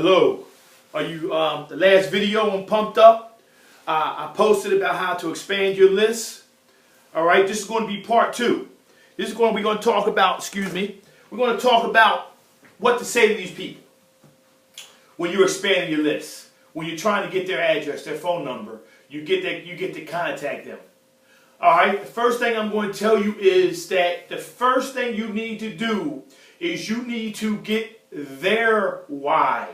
Hello. Are you the last video on Pumped Up? I posted about how to expand your list. All right, this is going to be part 2. We're going to talk about, we're going to talk about what to say to these people when you're expanding your list. When you're trying to get their address, their phone number, you get to contact them. All right, the first thing I'm going to tell you is that the first thing you need to do is you need to get their why.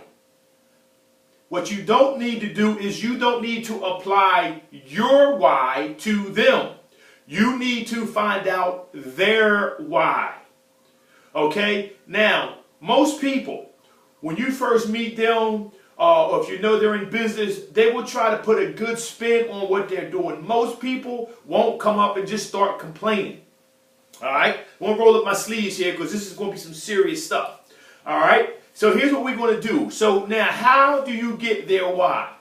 What you don't need to do is you don't need to apply your why to them. You need to find out their why. Okay? Now, most people, when you first meet them, or if you know they're in business, they will try to put a good spin on what they're doing. Most people won't come up and just start complaining. All right? I won't roll up my sleeves here because this is going to be some serious stuff. All right? So here's what we're going to do. So now, how do you get their why?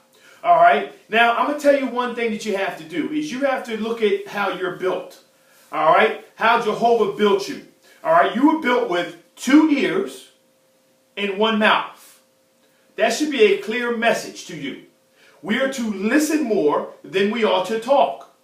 All right? Now, I'm going to tell you one thing that you have to do is you have to look at how you're built. All right? How Jehovah built you. All right? You were built with 2 ears and 1 mouth. That should be a clear message to you. We are to listen more than we are to talk.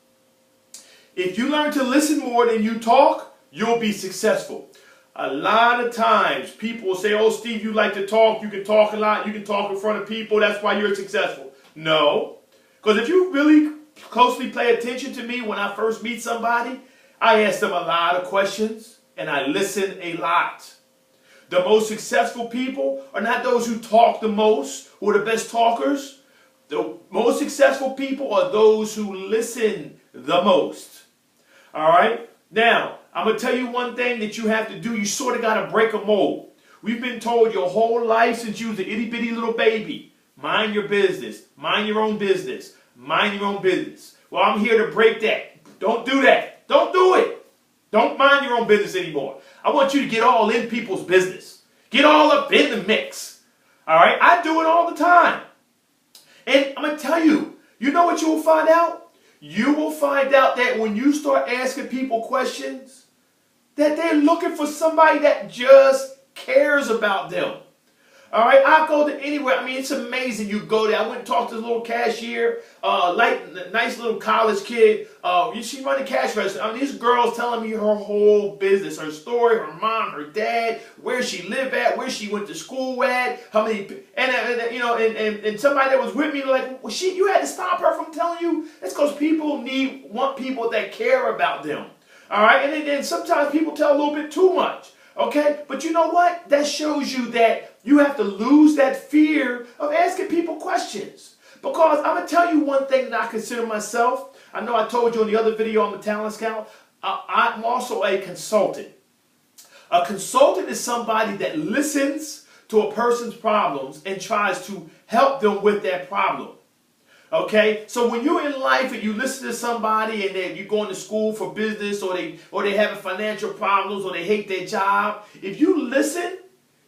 If you learn to listen more than you talk, you'll be successful. A lot of times people will say, oh, Steve, you like to talk. You can talk a lot. You can talk in front of people. That's why you're successful. No. Because if you really closely pay attention to me when I first meet somebody, I ask them a lot of questions and I listen a lot. The most successful people are not those who talk the most, who are the best talkers. The most successful people are those who listen the most. All right? Now, I'm going to tell you one thing that you have to do. You sort of got to break a mold. We've been told your whole life since you was an itty-bitty little baby, mind your business, mind your own business, mind your own business. Well, I'm here to break that. Don't do that. Don't do it. Don't mind your own business anymore. I want you to get all in people's business. Get all up in the mix. All right? I do it all the time. And I'm going to tell you, you know what you will find out? You will find out that when you start asking people questions, that they're looking for somebody that just cares about them. All right, I go to anywhere. I mean, it's amazing. You go there. I went and talked to the little cashier, nice little college kid. She running cash register. I mean, this girl's telling me her whole business, her story, her mom, her dad, where she lived at, where she went to school at, how many, and somebody that was with me like, well, you had to stop her from telling you. That's because people want people that care about them. All right, and then sometimes people tell a little bit too much. Okay, but you know what? That shows you that you have to lose that fear of asking people questions. Because I'm going to tell you one thing that I consider myself. I know I told you in the other video I'm a talent scout. I'm also a consultant. A consultant is somebody that listens to a person's problems and tries to help them with that problem. Okay, so when you're in life and you listen to somebody and you're going to school for business or they having financial problems or they hate their job, if you listen,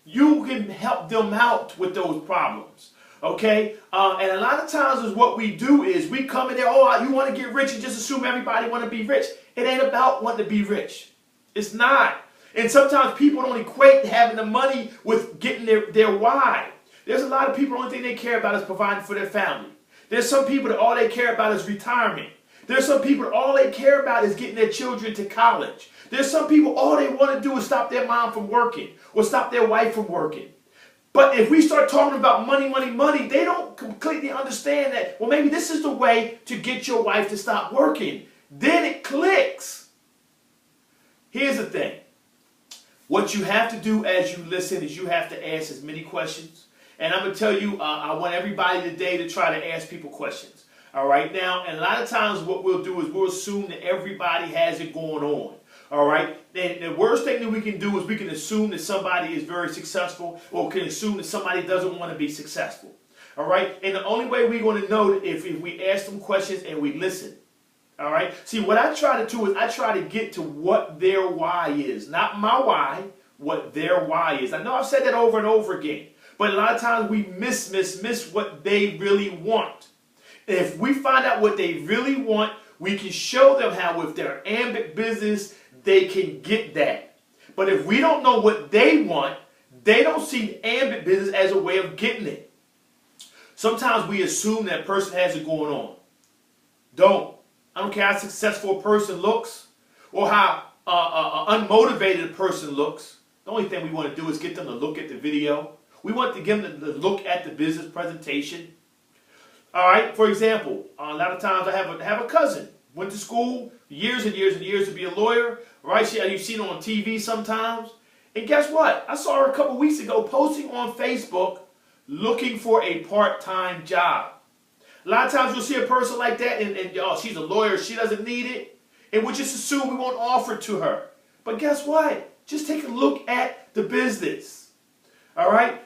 you can help them out with those problems. Okay, and a lot of times is what we do is we come in there, oh, you want to get rich and just assume everybody want to be rich. It ain't about wanting to be rich. It's not. And sometimes people don't equate having the money with getting their why. There's a lot of people, the only thing they care about is providing for their family. There's some people that all they care about is retirement. There's some people that all they care about is getting their children to college. There's some people all they want to do is stop their mom from working or stop their wife from working. But if we start talking about money, money, money, they don't completely understand that, well, maybe this is the way to get your wife to stop working. Then it clicks. Here's the thing. What you have to do as you listen is you have to ask as many questions. And I'm going to tell you, I want everybody today to try to ask people questions. All right? Now, and a lot of times what we'll do is we'll assume that everybody has it going on. All right? And the worst thing that we can do is we can assume that somebody is very successful or can assume that somebody doesn't want to be successful. All right? And the only way we're going to know if we ask them questions and we listen. All right? See, what I try to do is I try to get to what their why is. Not my why, what their why is. I know I've said that over and over again. But a lot of times we miss what they really want. And if we find out what they really want, we can show them how with their Ambit business, they can get that. But if we don't know what they want, they don't see Ambit business as a way of getting it. Sometimes we assume that person has it going on. Don't. I don't care how successful a person looks or how unmotivated a person looks. The only thing we want to do is get them to look at the video. We want to get them to look at the business presentation. All right. For example, a lot of times I have a cousin. Went to school years and years and years to be a lawyer. Right? You've seen her on TV sometimes. And guess what? I saw her a couple weeks ago posting on Facebook looking for a part-time job. A lot of times you'll see a person like that and oh, she's a lawyer, she doesn't need it. And we just assume we won't offer it to her. But guess what? Just take a look at the business. All right?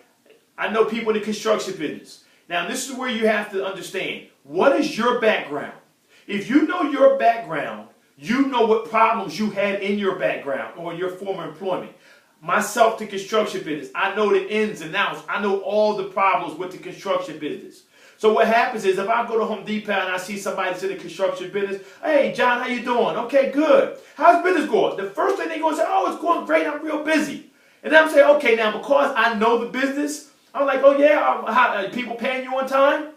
I know people in the construction business. Now, this is where you have to understand. What is your background? If you know your background, you know what problems you had in your background or in your former employment. Myself, the construction business, I know the ins and outs. I know all the problems with the construction business. So what happens is if I go to Home Depot and I see somebody that's in the construction business, hey, John, how you doing? Okay, good. How's business going? The first thing they're going to say, oh, it's going great. I'm real busy. And then I'm saying, okay, now because I know the business, I'm like, oh, yeah, how, people paying you on time?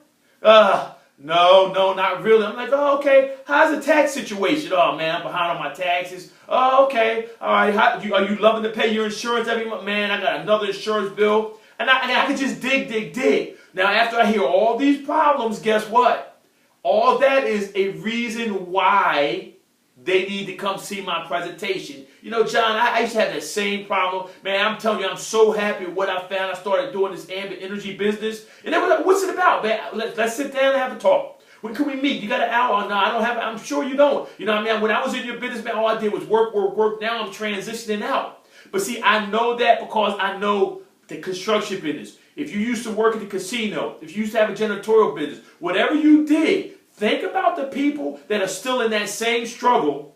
No, not really. I'm like, oh, okay. How's the tax situation? Oh, man, I'm behind on my taxes. Oh, okay. All right. Are you loving to pay your insurance every month? Man, I got another insurance bill. And I can just dig. Now, after I hear all these problems, guess what? All that is a reason why they need to come see my presentation. You know, John, I used to have that same problem. Man, I'm telling you, I'm so happy with what I found. I started doing this Ambit energy business. And they were like, what's it about, man? Let's sit down and have a talk. When can we meet? You got an hour? No, I don't have it. I'm sure you don't. You know what I mean? When I was in your business, man, all I did was work. Now I'm transitioning out. But see, I know that because I know the construction business. If you used to work at the casino, if you used to have a janitorial business, whatever you did, think about the people that are still in that same struggle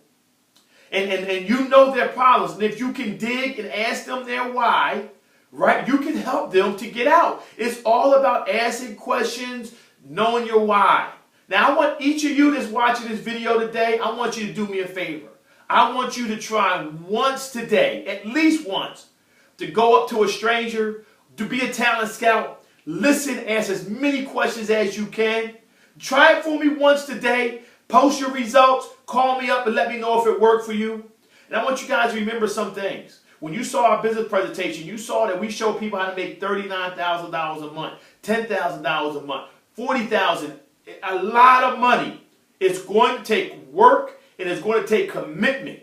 and you know their problems. And if you can dig and ask them their why, right, you can help them to get out. It's all about asking questions, knowing your why. Now, I want each of you that's watching this video today, I want you to do me a favor. I want you to try once today, at least once, to go up to a stranger, to be a talent scout, listen, ask as many questions as you can. Try it for me once today. Post your results. Call me up and let me know if it worked for you. And I want you guys to remember some things. When you saw our business presentation, you saw that we show people how to make $39,000 a month, $10,000 a month, $40,000, a lot of money. It's going to take work and it's going to take commitment.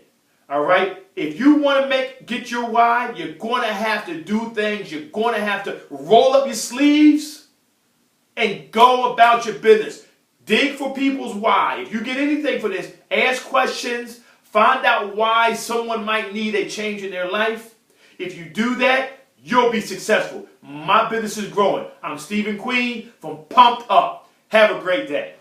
All right? If you want to get your why, you're going to have to do things. You're going to have to roll up your sleeves and go about your business. Dig for people's why. If you get anything for this, ask questions. Find out why someone might need a change in their life. If you do that, you'll be successful. My business is growing. I'm Stephen Queen from Pumped Up. Have a great day.